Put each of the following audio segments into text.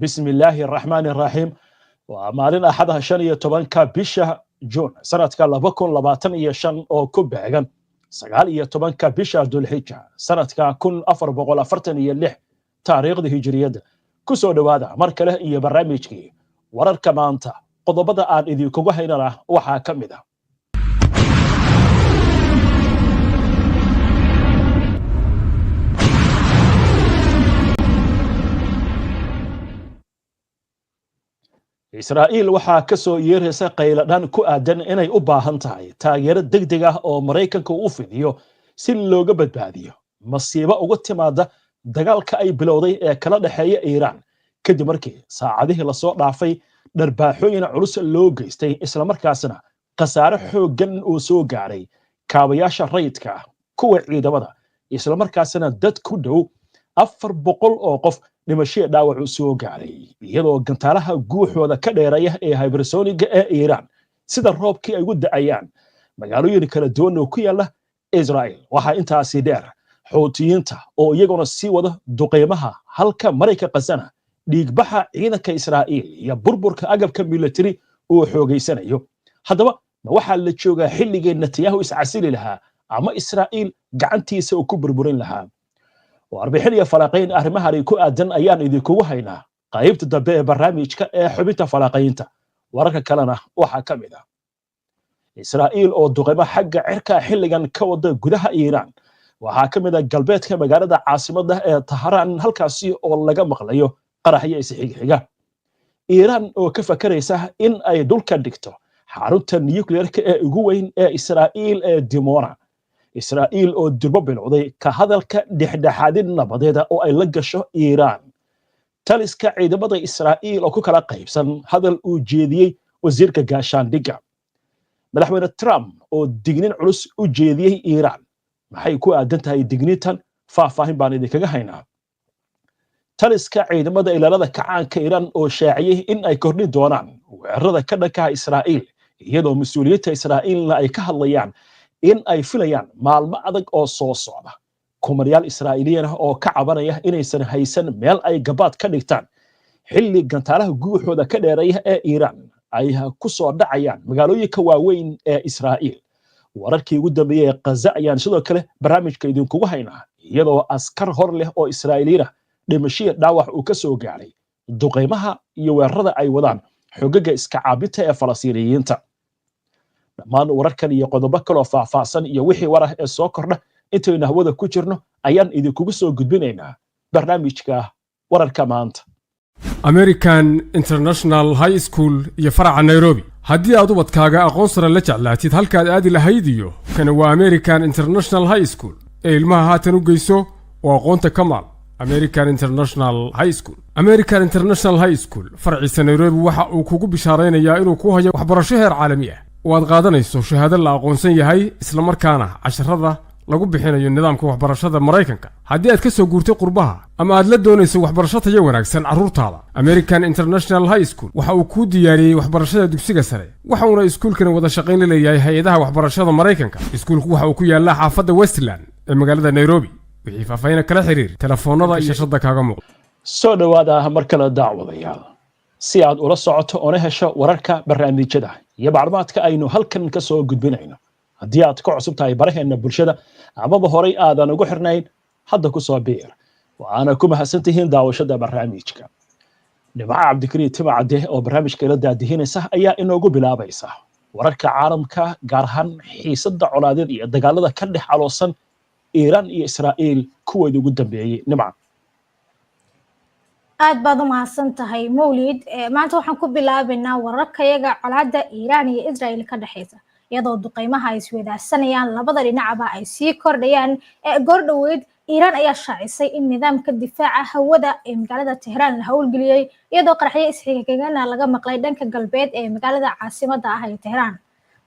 بسم الله الرحمن الرحيم ومالين أحدها شن يتبان كبشة جون سنة كاللبكون لباتن يشن أو كبهجن سجال يتبان كبشة ذو الحجة سنة ككون أفر بقول أفرتن يلح تاريخ الهجرية كسو دوادا مركله يبرامجكي ورر كمانتا قضبضا آن إذي كوهينا وحاكمدا إسرائيل waxaa ka soo yeeraysa qayladhan ku aadan inay u baahan tahay taageero degdeg ah oo Mareykanka uu fidiyo si looga badbaadiyo masiibo uga timaada dagaalka ay bilowday ee kala dhaxeeya Iiraan kadib markii saacadihii la soo dhaafay dharbaaxooyin culus loo geystay isla markaasna qasaare xooggan uu soo gaaray kaabayaasha rayidka kuwa ciidamada isla markaasna dad ku dhow 400 oo qof dhimasho dhaawac uu soo gaaray iyadoo gantaalaha guuxooda ka dheeraya ee hypersonic ee Iiraan sida roobkii ay ugu da'ayaan magaalooyin kala duwan oo ku yaala Israel waxa intaasi dheer xoutiyiinta oo iyaguna sii wada duqeymaha halka Mareykanka qasana dhiigbaxa ciidanka Israa'iil iyo burburka agabka military oo xoogeysanayo haddaba waxa la joogaa xilligii Netanyahu iscasili lahaa ama Israa'iil gacantiisa uu ku burburin lahaa warbixin iyo falaqayn arrimahan ku aadan ayaan idinku haynaa qaybta dambe ee barnaamijka ee xubinta falaqaynta wararka kalena waxa kamid ah Israa'iil oo duqeymo xagga cirka xilligan ka wada gudaha Iiraan waxa kamid ah galbeedka magaalada caasimadda ee Tahraan halkaasi oo laga maqlayo qaraxyo isxiga Iiraan oo ka fakaraysa in ay dulka dhigto xarunta nuclear-ka ee ugu weyn ee Israa'iil ee Dimona Israa'iil oo durba bilowday ka hadalka dhexdhexaadin nabadeed oo ay la gasho Iiraan taliska ciidamada Israa'iil oo ku kala qaybsan hadal uu jeediyay wasiirka gaashaandhigga madaxweyne Trump oo digniin culus u jeediyay Iiraan maxay ku aadan tahay digniintan faahfaahin baan idinkaga haynaa taliska ciidamada ilaalada kacaanka Iiraan oo shaaciyay in ay kordhin doonaan weerarada ka dhanka Israa'iil iyadoo mas'uuliyiinta Israa'iilna ay ka hadlayaan in ay filayaan maalmo adag oo soo socda kumaryaal Israa'iiliyiin ah oo ka cabanaya inaysan haysan meel ay gabaad ka dhigtaan xilli gantaalaha guuxooda ka dheeraya ee Iiraan ay ku soo dhacayaan magaalooyinka waaweyn ee Israa'iil wararkii ugu dambeeyay Gaza ayaan sidoo kale barnaamijka idinkugu haynaa iyadoo askar hor leh oo Israa'iiliyiin dhimasho dhaawac uu ka soo gaaray duqeymaha iyo weerarada ay wadaan xogaga iska caabinta ee Falastiiniyiinta dhammaan wararkan iyo qodobo kale oo faahfaahsan iyo wixii war ah ee soo kordha intaynu hawada ku jirno ayaan idinkugu soo gudbinaynaa barnaamijka wararka maanta American International High School iyo faraca Nairobi haddii aad ubadkaaga aqoon sare la jeclaatid halkaad aadi lahayd iyo kana waa American International High School ee ilmaha haatan u geyso oo aqoonta kamaal American International High School American International High School farciisa Nairobi waxa uu kugu bishaareynayaa inuu ku hayo waxbarasho heer caalami ah waad qaadanayso shahaado la aqoonsan yahay isla markaana casharada lagu bixinayo nidaamka waxbarashada Mareykanka haddii aad ka soo guurtay qurbaha ama aad la doonayso waxbarasho tayo wanaagsan carruurtaada American International High School waxa uu ku diyaariyay waxbarashada dugsiga sare waxa uu iskuulkan wada shaqayn la leeyahay hay'adaha waxbarashada Mareykanka iskuulku waxa uu ku yaalaa xaafadda Westland ee magaalada Nairobi wixii faahfaahin kala xiriir telefoonada iyo shashada kaaga muuqda soo dhawaada mar kale daawadayaal si aad ula socoto oo hesho wararka barnaamijyada iyo macluumaadka aynu halkan ka soo gudbinayno haddii aad ka cusub tahay baraheena bulshada amaba horay aadan ugu xirnayn hadda ku soo biir waana ku mahadsantihiin daawashada barnaamijka Nimca Cabdikariim Timacade oo barnaamijka la daadihinaysa ayaa inoogu bilaabaysa wararka caalamka gaar ahaan xiisadda colaadeed iyo dagaalada ka dhex aloosan Iiraan iyo Israa'iil kuwooda ugu dambeeyay Nimca aad baad u mahadsan tahay Mawlid maanta waxaan ku bilaabaynaa wararkayaga colaadda Iiraan iyo Israa'iil ka dhaxaysa iyadoo duqeymaha ay isweydaarsanayaan labada dhinacba ay sii kordhayaan goordhaweyd Iiraan ayaa shaacisay in nidaamka difaaca hawada ee magaalada Tehran la howlgeliyay iyadoo qaraxyo isxigigana laga maqlay dhanka galbeed ee magaalada caasimadda ah ee Tehran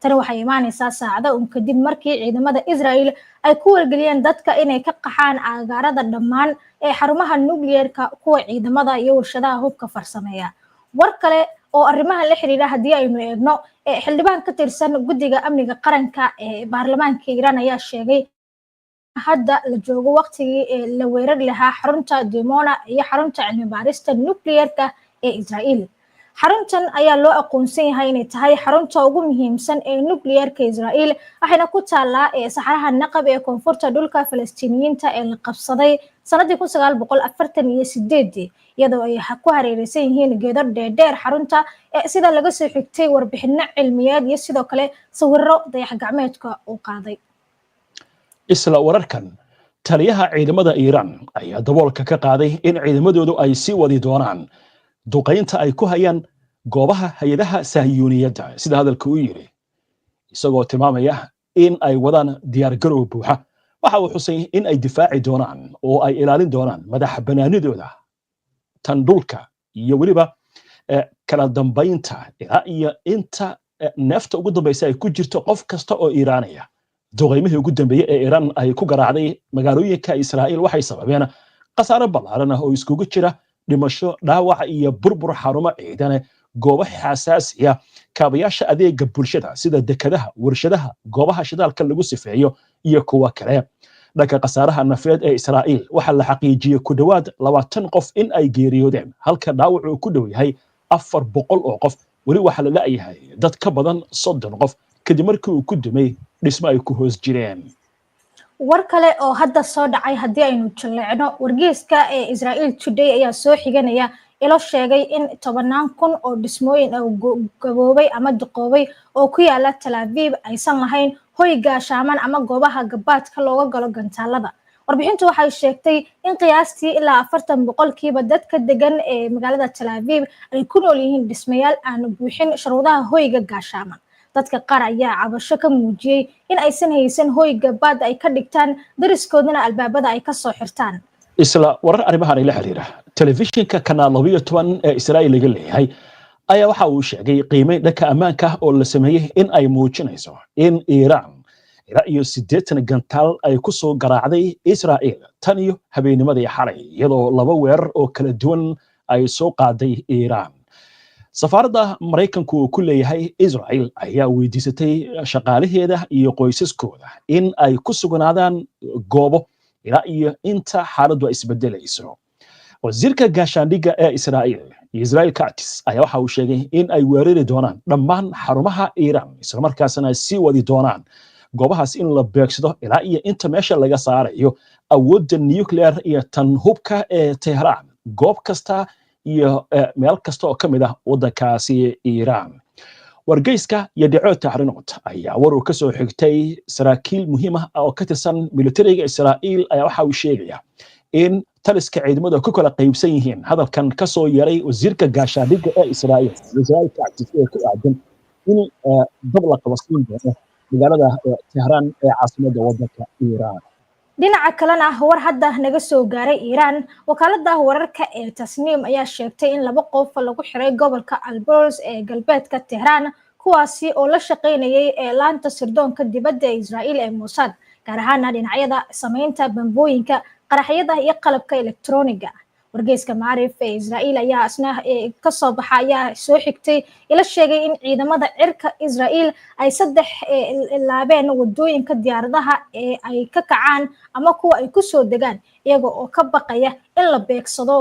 tani waxay imaanaysaa saacado kadib markii ciidamada Israa'iil ay ku wargeliyeen dadka inay ka qaxaan agagaarada dhammaan ee xarumaha nuclear-ka kuwa ciidamada iyo warshadaha hubka farsameeya war kale oo arrimaha la xiriira haddii aynu eegno xildhibaan ka tirsan guddiga amniga qaranka ee baarlamaanka Iiraan ayaa sheegay hadda la joogo waqtigii la weerar lahaa xarunta Dimona iyo xarunta cilmi baarista nuclear-ka ee Israa'iil. xaruntan ayaa loo aqoonsan yahay inay tahay xarunta ugu muhiimsan ee nukliyeerka Israa'iil waxayna ku taallaa saxaraha Naqab ee koonfurta dhulka Falastiiniyiinta ee la qabsaday sanadii 1948 iyadoo ay ku hareeraysan yihiin geedo dheedheer xarunta sida laga soo xigtay warbixino cilmiyeed iyo sidoo kale sawirro dayax gacmeedka uu qaaday. isla wararkan taliyaha ciidamada Iiraan ayaa daboolka ka qaaday in ciidamadoodu ay sii wadi doonaan duqaynta ay ku hayaan goobaha hay'adaha sahyuuniyadda sida hadalka uu yiri isagoo tilmaamaya in ay wadaan diyaar garow buuxa waxa uu xusay in ay difaaci doonaan oo ay ilaalin doonaan madax banaanidooda tan dhulka iyo waliba kala dambaynta ilaa iyo inta neefta ugu dambaysa ay ku jirto qof kasta oo Iiraanaya duqaymihii ugu dambeeyay ee Iiraan ay ku garaacday magaalooyinka Israa'iil waxay sababeen khasaare ballaaran oo iskugu jira dhimasho dhaawac iyo burbur xarumo ciidan goobo xasaasi ah kaabayaasha adeega bulshada sida dekadaha warshadaha goobaha shidaalka lagu sifeeyo iyo kuwa kale dhanka khasaaraha nafeed ee Israa'iil waxa la xaqiijiyay ku dhawaad 20 qof in ay geeriyoodeen halka dhaawacu ku dhow yahay 400 oo qof wali waxa la leeyahay dad ka badan 30 qof kadib markii uu ku dumay dhismo ay ku hoos jireen. war kale oo hadda soo dhacay haddii aynu jaleecno wargeyska ee Israel Today ayaa soo xiganaya ilo sheegay in 10,000 oo dhismooyin gaboobay ama duqoobay oo ku yaala Tel Aviv aysan lahayn hoy gaashaaman ama goobaha gabaadka looga galo gantaalada. warbixintu waxay sheegtay in qiyaastii ilaa 40% dadka degan ee magaalada Tel Aviv ay ku nool yihiin dhismayaal aan buuxin shuruudaha hoyga gaashaaman. dadka qaar ayaa cabasho ka muujiyay in aysan haysan hoy gabaad ay ka dhigtaan dariskoodana albaabada ay ka soo xirtaan. isla warar arrimahan la xiriira telefishinka kanaal 12 ee Israa'iil laga leeyahay ayaa waxa uu sheegay qiimeyn dhanka ammaanka oo la sameeyay in ay muujinayso in Iiraan ilaa iyo 80 gantaal ay ku soo garaacday Israa'iil tan iyo habeennimadii xalay iyadoo laba weerar oo kala duwan ay soo qaaday Iiraan. safaaradda Mareykanku uu ku leeyahay Israa'iil ayaa weydiisatay shaqaalaheeda iyo qoysaskooda in ay ku sugnaadaan goobo ilaa iyo inta xaaladdu isbedelayso. wasiirka gaashaandhigga ee Israa'iil Israel Katz ayaa waxa uu sheegay in ay weerari doonaan dhammaan xarumaha Iiraan isla markaasna sii wadi doonaan goobahaas in la beegsado ilaa iyo inta meesha laga saarayo awoodda nuclear iyo tan hubka ee Tehran goob kasta iyo meel kasta oo kamid ah wadankaasi Iiraan. wargeyska Yedi'oth Ahronoth ayaa war uu ka soo xigtay saraakiil muhiim ah oo ka tirsan militariga Israa'iil ayaa waxa uu sheegaya in taliska ciidamada ku kala qaybsan yihiin hadalkan ka soo yaray wasiirka gaashaandhigga ee Israa'iil Israel Katz ee ku aadan in dab la qabsan doono magaalada Tehran ee caasimadda wadanka Iiraan. dhinaca kalena war hadda naga soo gaaray Iiraan wakaaladda wararka ee Tasniim ayaa sheegtay in 2 qof lagu xiray gobolka Alborz ee galbeedka Tehran kuwaasi oo la shaqeynayay laanta sirdoonka dibadda ee Israa'iil ee Mossad gaar ahaan dhinacyada sameynta bambooyinka qaraxyada iyo qalabka elektrooniga. wargeyska Maarif ee Israa'iil ayaa asna ka soo baxaya soo xigtay ila sheegay in ciidamada cirka Israa'iil ay 3 laabeen wadooyinka diyaaradaha ee ay ka kacaan ama kuwa ay ku soo degaan iyaga oo ka baqaya in la beegsado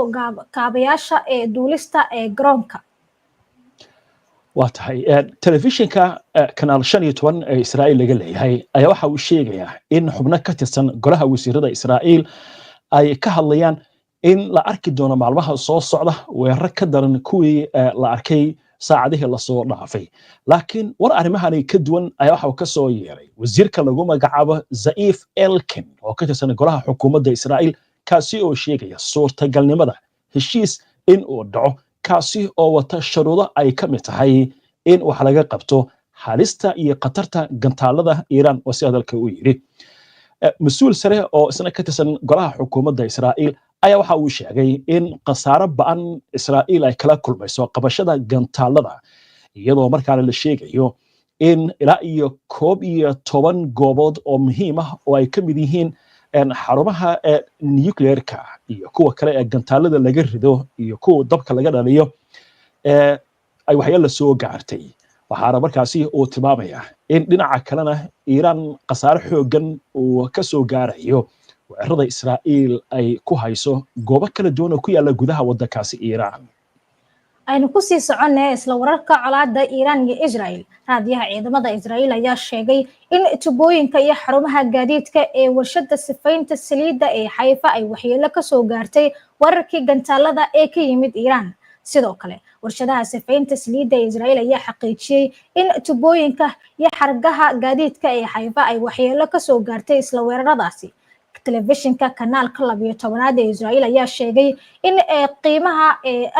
kaabayaasha ee duulista ee garoonka. waa tahay telefishinka kanaal 15 ee Israa'iil laga leeyahay ayaa waxa uu sheegaya in xubno ka tirsan golaha wasiirada Israa'iil ay ka hadlayaan in la arki doono maalmaha soo socda weerar ka daran kuwii la arkay saacadihii la soo dhaafay. laakiin war arrimahani ka duwan ayaa waxa uu ka soo yeeray wasiirka lagu magacaabo Zaif Elkin oo ka tirsan golaha xukuumadda Israa'iil kaasi oo sheegaya suurtagalnimada heshiis in uu dhaco kaasi oo wata shuruudo ay ka mid tahay in wax laga qabto halista iyo khatarta gantaalada Iiraan oo si hadalka uu yiri. mas'uul sare oo isna ka tirsan golaha xukuumadda Israa'iil ayaa waxa uu sheegay in khasaare ba'an Israa'iil ay kala kulmayso qabashada gantaalada iyadoo markaana la sheegayo in ilaa iyo 11 goobood oo muhiim ah oo ay ka mid yihiin xarumaha nuclearka iyo kuwa kale ee gantaalada laga rido iyo kuwa dabka laga dhaliyo ay waxyaalo soo gaartay. waxaana markaasi uu tilmaamaya in dhinaca kalena Iiraan khasaare xoogan uu ka soo gaarayo weerarada Israa'iil ay ku hayso goobo kala duwan oo ku yaala gudaha wadankaasi Iiraan. aynu ku sii soconay isla wararka colaadda Iiraan iyo Israa'iil raadiyaha ciidamada Israa'iil ayaa sheegay in tubooyinka iyo xarumaha gaadiidka ee warshada sifaynta saliidda ee Xayfa ay waxyeello ka soo gaartay wararkii gantaalada ee ka yimid Iiraan sidoo kale warshadaha sifaynta saliidda ee Israa'iil ayaa xaqiijiyay in tubooyinka iyo xargaha gaadiidka ee Xayfa ay waxyeello ka soo gaartay isla weeraradaasi telefishinka kanaalka 12aad ee Israa'iil ayaa sheegay in qiimaha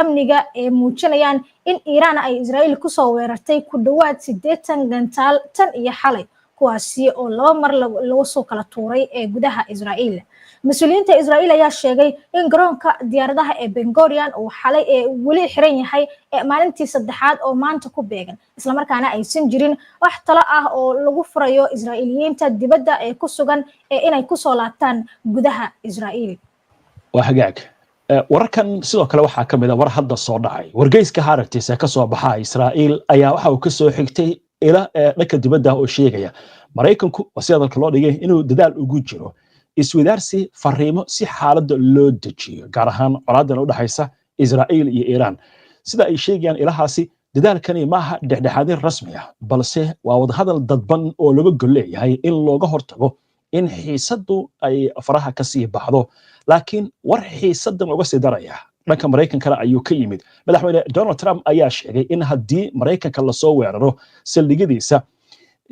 amniga ee muujinayaan in Iiraan ay Israa'iil ku soo weerartay ku dhawaad 80 gantaal tan iyo xalay kuwaasi oo laba mar lagu soo kala tuuray ee gudaha Israa'iil mas'uuliyiinta Israa'iil ayaa sheegay in garoonka diyaaradaha ee Ben Gurion uu xalay wali xiran yahay maalintii saddexaad oo maanta ku beegan isla markaana aysan jirin wax talo ah oo lagu furayo Israa'iiliyiinta dibadda ee ku sugan inay ku soo laabtaan gudaha Israa'iil waa hagaag wararkan sidoo kale waxaa ka mid ah war hadda soo dhacay wargeyska Haaretys ka soo baxa Israa'iil ayaa waxa uu ka soo xigtay ila dhanka dibadda oo sheegaya Mareykanku wasiyadalka loo dhigay inuu dadaal ugu jiro iswadaarsi fariimo si xaaladda loo dejiyo gaar ahaan colaaddan u dhaxaysa Israa'iil iyo Iiraan sida ay sheegayaan ilahaasi dadaalkani maaha dhexdhexaadin rasmi ah balse waa wadahadal dadban oo laga goleeyahay in looga hortago in xiisaddu ay faraha ka sii baxdo laakiin war xiisaddan uga sii daraya dhanka Mareykanka ayuu ka yimid madaxweyne Donald Trump ayaa sheegay in haddii Mareykanka la soo weeraro saldhigyadiisa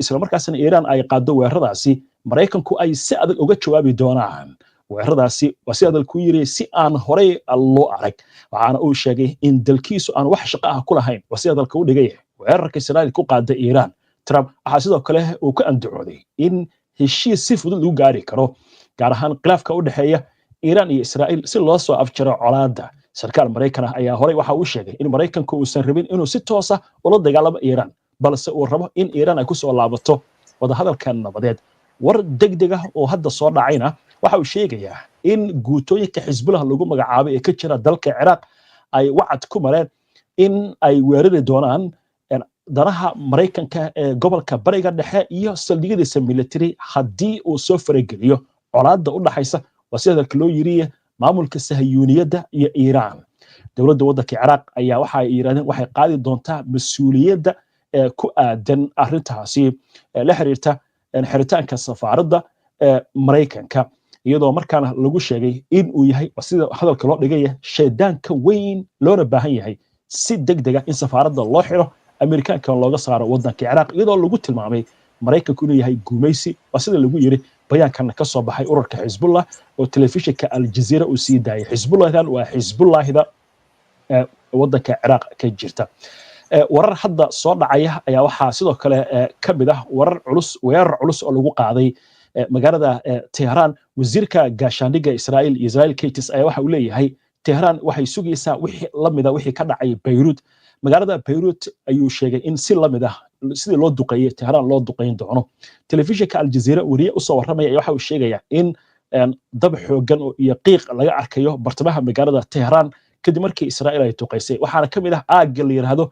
isla markaasna Iiraan ay qaado weeraradaasi Mareykanku ay si adag uga jawaabi doonaan weeraradaasi waa si adag ku yiri si aan horey loo arag waxaana uu sheegay in dalkiisu aan wax shaqo ah ku lahayn waa si adag u dhigay weerarka Israa'iil ku qaada Iiraan Trump waxa sidoo kale uu ka andacooday in heshiis si fudud lagu gaari karo gaar ahaan khilaafka u dhaxeeya Iiraan iyo Israa'iil si loo soo afjaro colaadda sarkaal Mareykan ayaa horey waxa uu sheegay in Mareykanku uusan rabin inuu si toos ah ula dagaalamo Iiraan balse uu rabo in Iiraan ay ku soo laabato wadahadalkan nabadeed war degdeg ah oo hadda soo dhacayna waxa uu sheegayaa in guutooyinka Xisbullah lagu magacaabay ee ka jira dalka Ciraaq ay wacad ku mareen in ay weerari doonaan danaha Mareykanka ee gobolka Bariga Dhexe iyo saldhigyadiisa military haddii uu soo farageliyo colaadda u dhaxaysa wasiyadalka loo yiri maamulka Sahiyuuniyadda iyo Iiraan dowladda waddanka Ciraaq ayaa waxa ay yiraahdeen waxay qaadi doontaa mas'uuliyadda ku aadan arrintaasi la xiriirta xiritaanka safaaradda Mareykanka iyadoo markaana lagu sheegay in uu yahay sida hadalka loo dhigay sheedaanka weyn loona baahan yahay si degdeg ah in safaaradda loo xiro Amerikaanka looga saaro waddanka Ciraaq iyadoo lagu tilmaamay Mareykanku inuu yahay gumaysi waa sida lagu yiri bayaankan ka soo baxay ururka Xisbullah oo telefishinka Al Jazeera uu sii daayay Xisbullahdan waa Xisbullahda waddanka Ciraaq ka jirta warar hadda soo dhacaya ayaa waxa sidoo kale ka mid ah weerar culus oo lagu qaaday magaalada Tehran wasiirka gaashaandhigga Israel Katz ayaa waxa uu leeyahay Tehran waxay sugaysaa wixii la mid ah wixii ka dhacay Beirut magaalada Beirut ayuu sheegay in si la mid ah sidii loo duqeeyay Tehran loo duqeyn doono telefishinka Al Jazeera wariye u soo waramaya waxa uu sheegaya in dab xoogan iyo qiiq laga arkayo bartamaha magaalada Tehran kadib markii Israel ay duqeysay waxaana ka mid ah aag la yiraahdo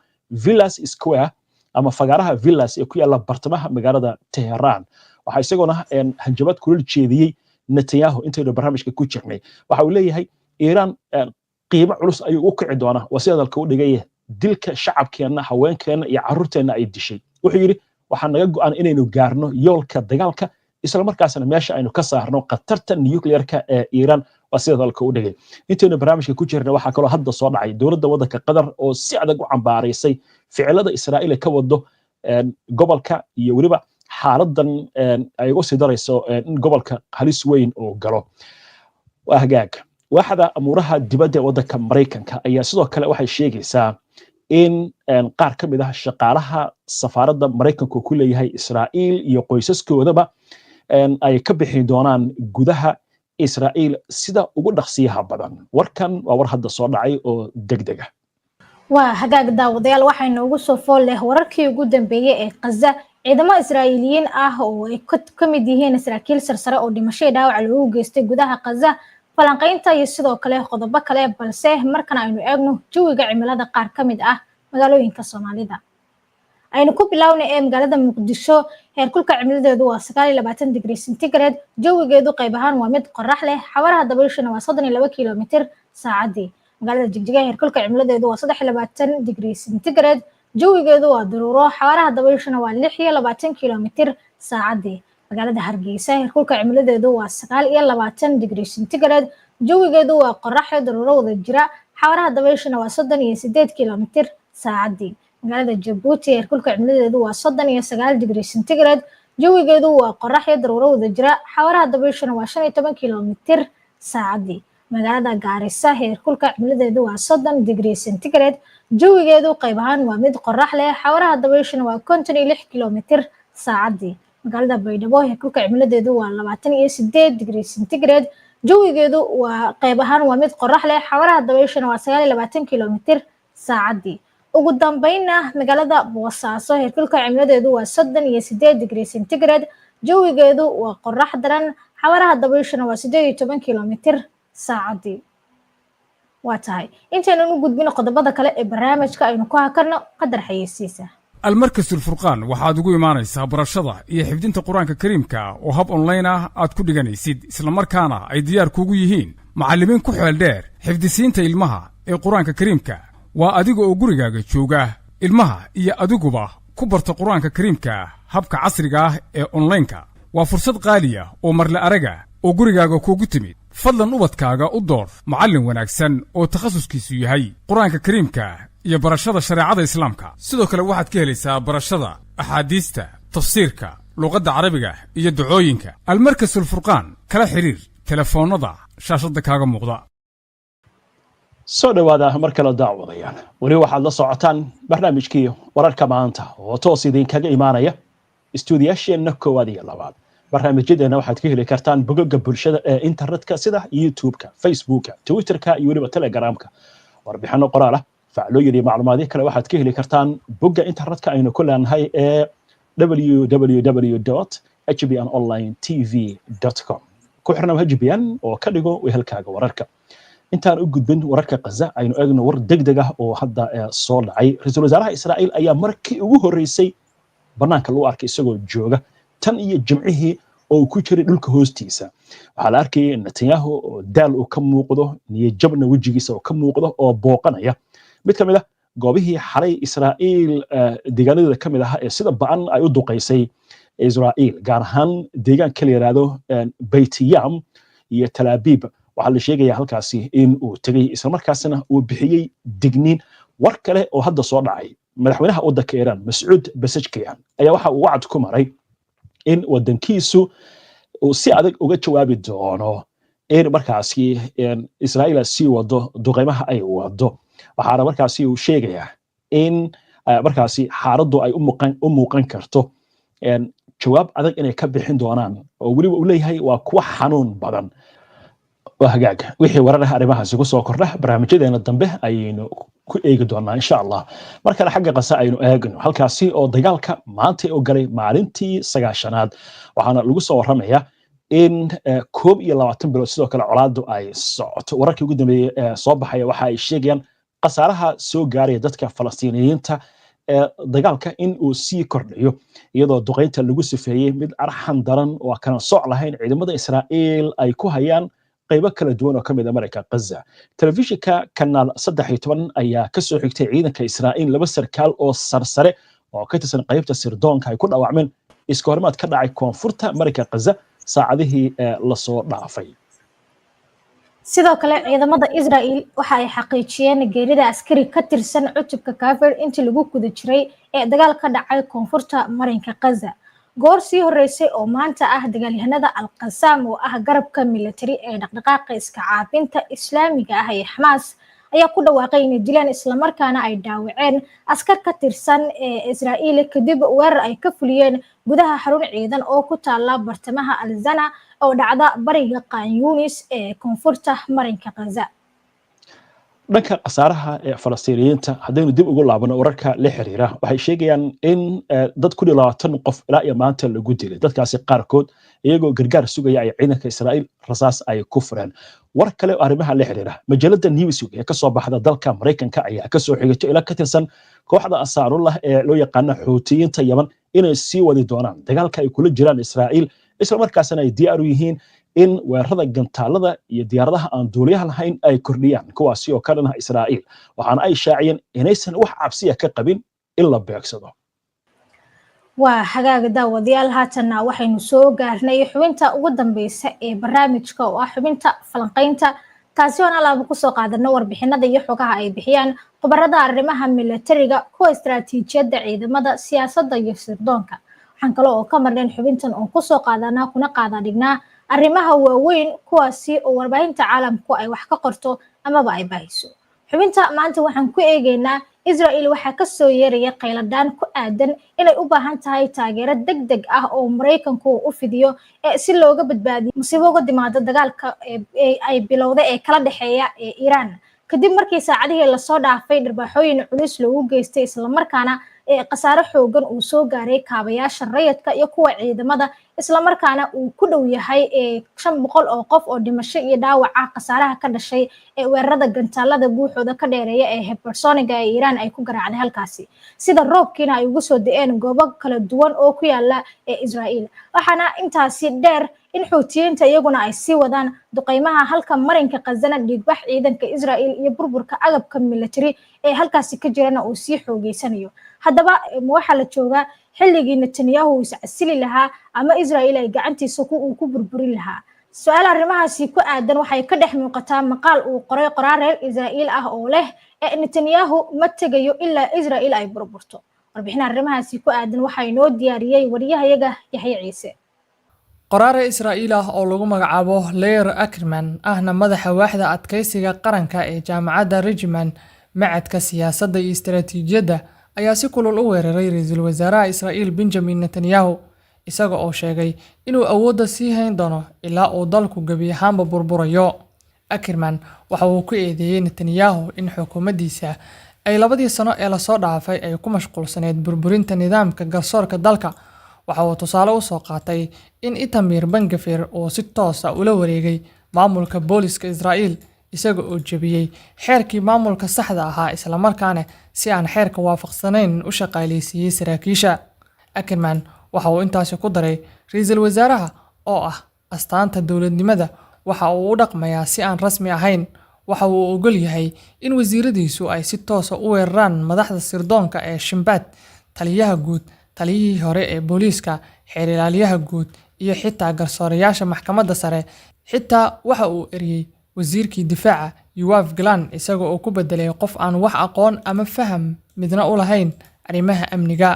Villas Square ama fagaaraha Villas ee ku yaala bartamaha magaalada Tehran waxa isaguna hanjabad kulul jeediyay Netanyahu intii barnaamijka ku jirnay waxa uu leeyahay Iiraan qiimo culus ayuu u kici doonaa wasiyadalka u dhigay dilka shacabkeena haweenkeena iyo carruurteena ay dishay wuxuu yiri waxaan naga go'an inaynu gaarno yoolka dagaalka isla markaasna meesha aynu ka saarno qatarta nuclearka ee Iiraan wasiyadalka u dhigay intii barnaamijka ku jirnay waxa kale hadda soo dhacay dowladda waddanka Qatar oo si adag u cambaaraysay ficilada Israa'iil ka wado gobolka iyo waliba xaaladan ay ugu sii darayso in gobolka halis weyn oo galo waa hagaag waaxda amuuraha dibadda waddanka Mareykanka ayaa sidoo kale waxay sheegaysaa in qaar ka mid ah shaqaalaha safaaradda Mareykanku ku leeyahay Israa'iil iyo qoysaskoodaba ay ka bixi doonaan gudaha Israa'iil sida ugu dhaqsiyaha badan warkan waa war hadda soo dhacay oo degdeg ah waa hagaag daawadayaal waxaynu ugu soo fool leh wararkii ugu dambeeyay ee Gaza ciidamo Israa'iiliyiin ah oo ay ka mid yihiin saraakiil sarsare oo dhimasho dhaawac loogu geystay gudaha Gaza falanqaynta iyo sidoo kale qodobo kale balse markan aynu eegno jawiga cimilada qaar ka mid ah magaalooyinka Soomaalida aynu ku bilawnay magaalada Muqdisho heerkulka cimiladeedu waa 29 degree centigrade jawigeedu qayb ahaan waa mid qorrax leh xawaaraha dabayshana waa 32 kilomitir saacadii magaalada Jigjiga heerkulka cimiladeedu waa 23 degree centigrade jawigeedu waa daruuro xawaaraha dabayshana waa 26 kilomitir saacadii magaalada Hargeysa heerkulka cimiladeedu waa 29 degree centigrade jawigeedu waa qorrax iyo daruuro wada jira xawaaraha dabayshana waa 38 kilomitir saacadii magaalada Jabuuti heerkulka cimiladeedu waa 39 degree centigrade jawigeedu waa qorrax iyo daruuro wada jira xawaaraha dabayshana waa 15 kilomitir saacadii magaalada Gaarisa heerkulka cimiladeedu waa 30 degree centigrade jawigeedu qayb ahaan waa mid qorrax leh xawaaraha dabayshana waa 56 kilomitir saacadii magaalada Baydhabo heerkulka cimiladeedu waa 28 degree centigrade jawigeedu waa qayb ahaan waa mid qorrax leh xawaaraha dabayshana waa 29 kilomitir saacadii ugu dambeynna magaalada Boosaaso heerkulka cimiladeedu waa 38 degree centigrade jawigeedu waa qorrax daran xawaaraha dabayshana waa 18 kilomitir saacadii waa tahay intaynu u gudbino qodobada kale ee barnaamijka aynu ku hakarno qadar xayeysiisa almarkas alfurqaan waxaad ugu imaanaysaa barashada iyo xifdinta qur-aanka kariimka oo hab online ah aad ku dhiganaysid isla markaana ay diyaar kuugu yihiin macallimiin ku xeel dheer xifdisiinta ilmaha ee qur-aanka kariimka waa adiga oo gurigaaga jooga ilmaha iyo adiguba ku barta qur-aanka kariimka habka casriga ah ee online-ka waa fursad qaali ah oo marle araga oo gurigaaga kuugu timid fadlan ubadkaaga u door macallin wanaagsan oo takhasuskiisu yahay qur-aanka kariimka iyo barashada shareecada islaamka sidoo kale waxaad ka helaysaa barashada axaadiista tafsiirka luqadda carabiga iyo ducooyinka almarkas alfurqaan kala xiriir telefoonnada shaashadda kaaga muuqda soo dhawaada mar kale daawadayaan weli waxaad la socotaan barnaamijkii wararka maanta oo toos idinkaga imaanaya istuudiyaasheenna koowaad iyo labaad barnaamijyadeena waxaad ka heli kartaan bogagga bulshada ee internetka sida youtube-ka facebooka twitterka iyo weliba telegramka warbixino qoraal ah faclooyin iyo macluumaadyo kale waxaad ka heli kartaan bogga internetka aynu ku leenahay ee www.hbnonlinetv.com ku xirnaa hbn oo ka dhigo wehelkaaga wararka intaan u gudbin wararka Gaza aynu eegno war degdeg ah oo hadda soo dhacay ra'iisul wasaaraha Israa'iil ayaa markii ugu horeysay banaanka loo arkay isagoo jooga tan iyo jimcihii oo ku jiray dhulka hoostiisa waxa la arkay Netanyahu oo daal uu ka muuqdo niyad jabna wajigiisa oo ka muuqdo oo booqanaya mid kamid ah goobihii xalay Israa'iil deegaanada kamid ah ee sida ba'an ay u duqeysay Israa'iil gaar ahaan deegaanka la yiraahdo Beit Yam iyo Tel Aviv waxaa la sheegayaa halkaasi in uu tagay isla markaasna uu bixiyay digniin war kale oo hadda soo dhacay madaxweynaha waddanka Iran Mas'uud Pezeshkian ayaa waxa uu wacd ku maray in waddankiisu uu si adag uga jawaabi doono in markaasi Israa'iil si wado duqeymaha ay wado waxaana markaasi uu sheegayaa in markaasi xaaladdu ay u muuqan karto jawaab adag inay ka bixin doonaan oo weliba uu leeyahay waa kuwa xanuun badan وهجاج وحي ورنا arrimahaas ku soo kordha barnaamijyadeena dambe ayaynu ku eegi doonaa insha Allah marka xagga qasa aynu eegno halkaasi oo dagaalka maanta oo galay maalintii 9aad waxaana lagu soo waramayaa in 22 bilood sidoo kale colaadu ay socoto wararkii ugu dambeeyay soo baxaya waxa ay sheegayaan qasaaraha soo gaaray dadka Falastiiniyiinta dagaalka in uu sii kordhayo iyadoo duqeynta lagu sifeeyay mid arxan daran oo kana sooc lahayn ciidamada Israa'iil ay ku hayaan qaybo kala duwan oo kamid ah marka Gaza telefishinka kanaal 13 ayaa ka soo xigtay ciidanka Israa'iil laba sarkaal oo sarsare oo ka tirsan qaybta sirdoonka ay ku dhaawacmeen iska hormaad ka dhacay koonfurta marka Gaza saacadihii la soo dhaafay sidoo kale ciidamada Israa'iil waxa ay xaqiijiyeen geerida askari ka tirsan cutubka Kafir intii lagu guda jiray ee dagaal ka dhacay koonfurta marinka Gaza goor sii horeysay oo maanta ah dagaalyahanada Al-Qassam oo ah garabka military ee dhaqdhaqaaqa iska caabinta Islaamiga ah ee Hamas ayaa ku dhawaaqay in dilaan isla markaana ay dhaawaceen askar ka tirsan Israa'iil kadib weerar ay ka fuliyeen gudaha xarun ciidan oo ku taala bartamaha Al-Zana oo dhacda bariga Khan Yunis ee koonfurta marinka Gaza dhanka qasaaraha ee Falastiiniyiinta haddaynu dib ugu laabano wararka la xiriira waxay sheegayaan in dad ku 20 qof ilaa iyo maanta lagu dilay dadkaasi qaarkood iyagoo gargaar sugaya ay ciidanka Israa'iil rasaas ay ku fureen war kale oo arrimaha la xiriira majalada Newsweek ee ka soo baxda dalka Mareykanka ayaa ka soo xigtay ilaa ka tirsan kooxda Ansarullah ee loo yaqaan Xuutiyiinta Yemen inay sii wadi doonaan dagaalka ay kula jiraan Israa'iil isla markaasna ay diyaar u yihiin in weerarada gantaalada iyo diyaaradaha aan duuliyaha lahayn ay kordhiyaan kuwaasi oo ka dhanah Israa'iil waxaana ay shaaciyeen inaysan wax cabsiya ka qabin in la beegsado. waa hagaaga daawadayaal haatanna waxaynu soo gaarnay xubinta ugu dambeysa ee barnaamijka oo ah xubinta falanqaynta taasi oo aan alaaba kusoo qaadano warbixinada iyo xogaha ay bixiyaan khubarada arrimaha militariga kuwa istaraatiijiyadda ciidamada siyaasadda iyo sirdoonka waxaan kale oo ka marnayn xubintan oo kusoo qaadanaa kuna qaadadhignaa arrimaha waaweyn kuwaasi oo warbaahinta caalamku ay wax ka qorto amaba ay baahiso xubinta maanta waxaan ku eegaynaa Israel waxaa ka soo yeeraya qayladaan ku aadan inay u baahan tahay taageero degdeg ah oo Mareykanku u fidiyo si looga badbaadiyo musiibo uga timaada dagaalka ay bilowday ee kala dhaxeeya Iran kadib markii saacadihii la soo dhaafay dharbaaxooyin culus loogu geystay isla markaana qasaare xoogan uu soo gaaray kaabayaasha rayidka iyo kuwa ciidamada isla markaana uu ku dhow yahay 500 oo qof oo dhimasho iyo dhaawac ah qasaaraha ka dhashay weerarada gantaalada buuxooda ka dheereeya ee hypersoniga ee Iran ay ku garaacday halkaasi sida roobkiina ay ugu soo da'een goobo kala duwan oo ku yaala Israel waxaana intaasi dheer in xuutiyiinta iyaguna ay sii wadaan duqeymaha halka marinka qazana dhigbax ciidanka Israel iyo burburka agabka military ee halkaasi ka jirana uu sii xoogeysanayo haddaba waxa la joogaa xilligii Netanyahu is casili lahaa ama Israel ay gacantiisa ku burburin lahaa su'aal arrimahaasi ku aadan waxay ka dhex muuqataa maqaal uu qoray qoraal Israel ah oo leh Netanyahu ma tagayo ilaa Israel ay burburto warbixin arrimahaasi ku aadan waxa inoo diyaariyay wariyahayaga Yaxya Ciise qoraare Israa'iil ah oo lagu magacaabo Leir Ackerman ahna madaxa waaxda adkeysiga qaranka ee jaamacadda Regiman macadka siyaasadda iyo istaraatiijiyadda ayaa si kulul u weeraray ra'iisul wasaaraha Israa'iil Benjamin Netanyahu isaga oo sheegay inuu awoodda sii hayn doono ilaa uu dalku gabi ahaanba burburayo. Ackerman waxa uu ku eedeeyay Netanyahu in xukuumaddiisa ay 2 sano ee la soo dhaafay ay ku mashquulsaneed burburinta nidaamka garsoorka dalka. waxa uu tusaale u soo qaatay in Itamar Ben-Gvir uu si toos ah ula wareegay maamulka booliska Israa'iil isaga oo jabiyay xeerkii maamulka saxda ahaa isla markaana si aan xeerka waafaqsanayn u shaqaaleysiiyay saraakiisha. Ackerman waxa uu intaasi ku daray ra'iisul wasaaraha oo ah astaanta dowladnimada waxa uu u dhaqmayaa si aan rasmi ahayn waxa uu ogol yahay in wasiiradiisu ay si toos ah u weeraraan madaxda sirdoonka ee Shinbad taliyaha guud taliyihii hore ee booliska xeer ilaaliyaha guud iyo xitaa garsoorayaasha maxkamadda sare xitaa waxa uu eriyay wasiirkii difaaca Yoav Gallant isaga oo ku bedelay qof aan wax aqoon ama faham midna u lahayn arrimaha amniga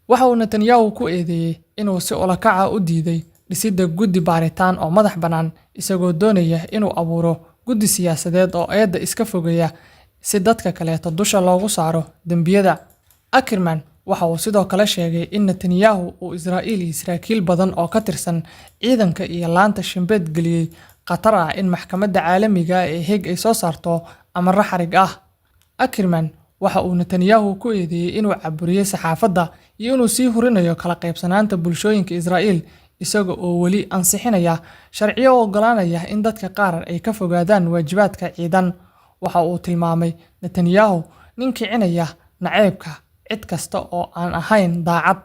waxa uu Netanyahu ku eedeeyay inuu si olakaca u diiday dhisidda guddi baaritaan oo madax bannaan isagoo doonaya inuu abuuro guddi siyaasadeed oo eedda iska fogeeya si dadka kale dusha loogu saaro dambiyada. Ackerman waxa uu sidoo kale sheegay in Netanyahu uu Israa'iil iyo saraakiil badan oo ka tirsan ciidanka iyo laanta Shinbad geliyay qatar ah in maxkamadda caalamiga ee Hague ay soo saarto amarro xarig ah. Ackerman waxa uu Netanyahu ku eedeeyay inuu caburiyay saxaafadda iyo inuu sii hurinayo kala qaybsanaanta bulshooyinka Israa'iil isaga oo weli ansixinaya sharciyo ogolaanaya in dadka qaar ay ka fogaadaan waajibaadka ciidan. waxa uu tilmaamay Netanyahu nin kicinaya naceebka cid kasta oo aan ahayn daacad.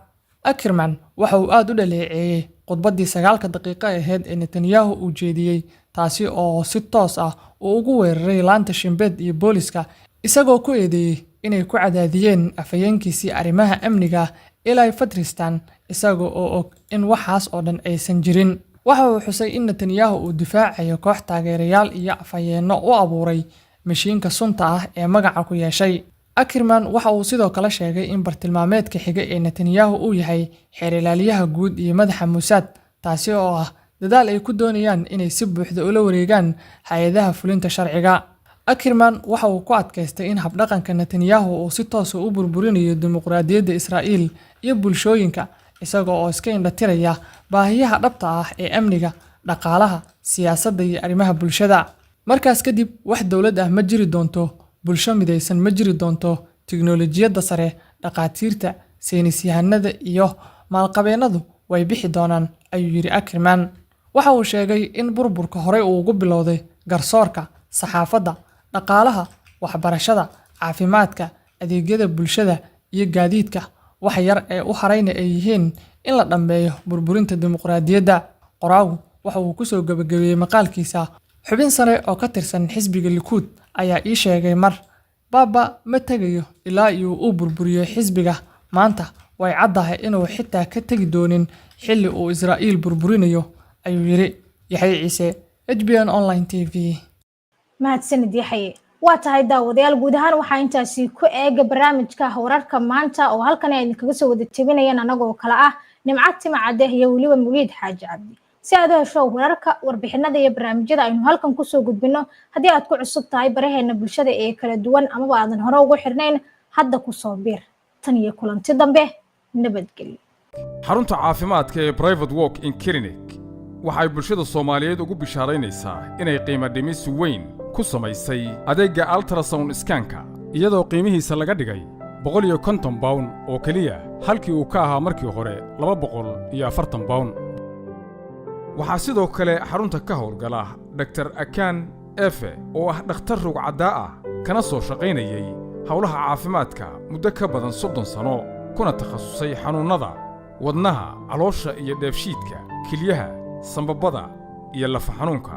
Ackerman waxa uu aad u dhaleeceeyay khudbaddii 9 daqiiqo ahayd ee Netanyahu uu jeediyay taasi oo si toos ah ugu weeraray laanta Shinbad iyo booliska isagoo ku eedeeyay inay ku cadaadiyeen afayeenkiisii arrimaha amniga Eli Fadristan isagoo oo og in waxaas oo dhan aysan jirin. waxa uu xusay in Netanyahu uu difaacayo koox taageerayaal iyo afayeenno u abuuray mashiinka sunta ah ee magaca ku yeeshay. Ackerman waxa uu sidoo kale sheegay in bartilmaameedka xiga ee Netanyahu uu yahay xeer ilaaliyaha guud iyo madaxa Mossad taasi oo ah dadaal ay ku doonayaan inay si buuxda ula wareegaan hay'adaha fulinta sharciga. Ackerman waxa uu ku adkaystay in habdhaqanka Netanyahu uu si toos ah u burburinayo dimuqraadiyadda Israa'iil iyo bulshooyinka isaga oo iska indhatiraya baahiyaha dhabta ah ee amniga, dhaqaalaha, siyaasadda iyo arrimaha bulshada. Markaas kadib wax dawlad ah ma jiri doonto, bulsho midaysan ma jiri doonto, tiknoolajiyadda sare, dhaqaatiirta, saynisyahanada iyo maalqabeennadu way bixi doonaan ayuu yiri Ackerman. waxa uu sheegay in burburka hore uu ugu bilowday garsoorka, saxaafadda, dhaqaalaha, waxbarashada, caafimaadka, adeegyada bulshada iyo gaadiidka wax yar ee u harayna ay yihiin in la dhameeyo burburinta dimuqraadiyadda. qoraagu waxa uu ku soo gabagabeeyey maqaalkiisa. Xubin sare oo ka tirsan xisbiga Likud ayaa ii sheegay mar Baba ma tagayo ilaa uu burburiyo xisbiga. Maanta way caddahay inuu xitaa ka tagi doonin xilli uu Israa'iil burburinayo, ayuu yiri Yaxye Ciise, HBN Online TV. mahadsanid Yaxye. waa tahay daawadayaal guud ahaan waxaa intaasi ku eega barnaamijka wararka maanta oo halkan ay idinkaga soo wada tebinayaan anagoo kala ah Nimcad Timcade iyo waliba Muliid Xaaji Cabdi. si aad u hesho wararka warbixinada iyo barnaamijyada aynu halkan ku soo gudbino haddii aad ku cusub tahay baraheena bulshada ee kala duwan ama aadan hore ugu xirnayn hadda ku soo biir tan iyo kulanti dambe nabadgelyo. xarunta caafimaadka ee Private Walk in Clinic waxay bulshada Soomaaliyeed ugu bishaaraynaysaa inay qiimo dhimis weyn ku samaysay adeegga ultrasound scanka iyadoo qiimihiisa laga dhigay 150 pound oo kaliya halkii uu ka ahaa markii hore 240 pound. waxaa sidoo kale xarunta ka howlgala Dr. Akan Efe oo ah dhakhtar rug cadda ah kana soo shaqaynayay hawlaha caafimaadka muddo ka badan 30 sano kuna takhasusay xanuunada wadnaha, caloosha iyo dheefshiidka, kilyaha, sambabada iyo lafa xanuunka.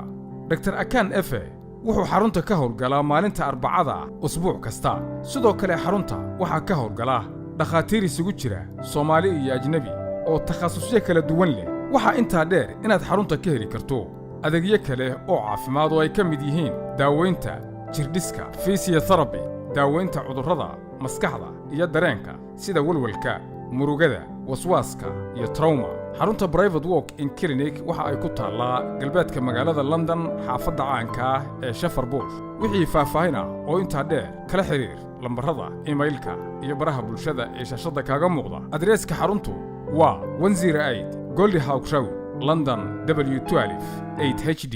Dr. Akan Efe wuxuu xarunta ka howlgalaa maalinta Arbacada usbuuc kasta. sidoo kale xarunta waxaa ka howlgala dhakhaatiir isugu jira Soomaali iyo ajnabi oo takhasusyo kala duwan leh. waxaa intaa dheer inaad xarunta ka heli karto adeegyo kale oo caafimaad oo ay ka mid yihiin daaweynta jirdhiska, physiotherapy, daaweynta cudurrada maskaxda iyo dareenka sida walwalka, murugada, waswaaska iyo trauma. xarunta Private Walk in Clinic waxa ay ku taallaa galbeedka magaalada London, xaafadda caanka ah ee Shepherd Bush. wixii faahfaahin ah oo intaa dheer kala xiriir lambarada emailka iyo baraha bulshada ee shaashada kaaga muuqda. adreeska xaruntu waa 108 Goldie House Road, London, W12 8HD.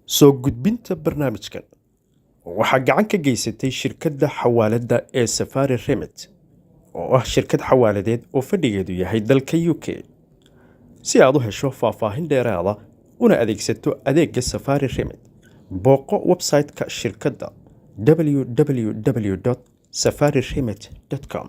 soo gudbinta barnaamijkan waxaa gacan ka geysatay shirkadda xawaaladda ee Safari Remit oo ah shirkad xawaaladeed oo fadhigeedu yahay dalka UK. si aad u hesho faahfaahin dheeraada una adeegsato adeegga Safari Remit, booqo website-ka shirkadda www.safariremit.com.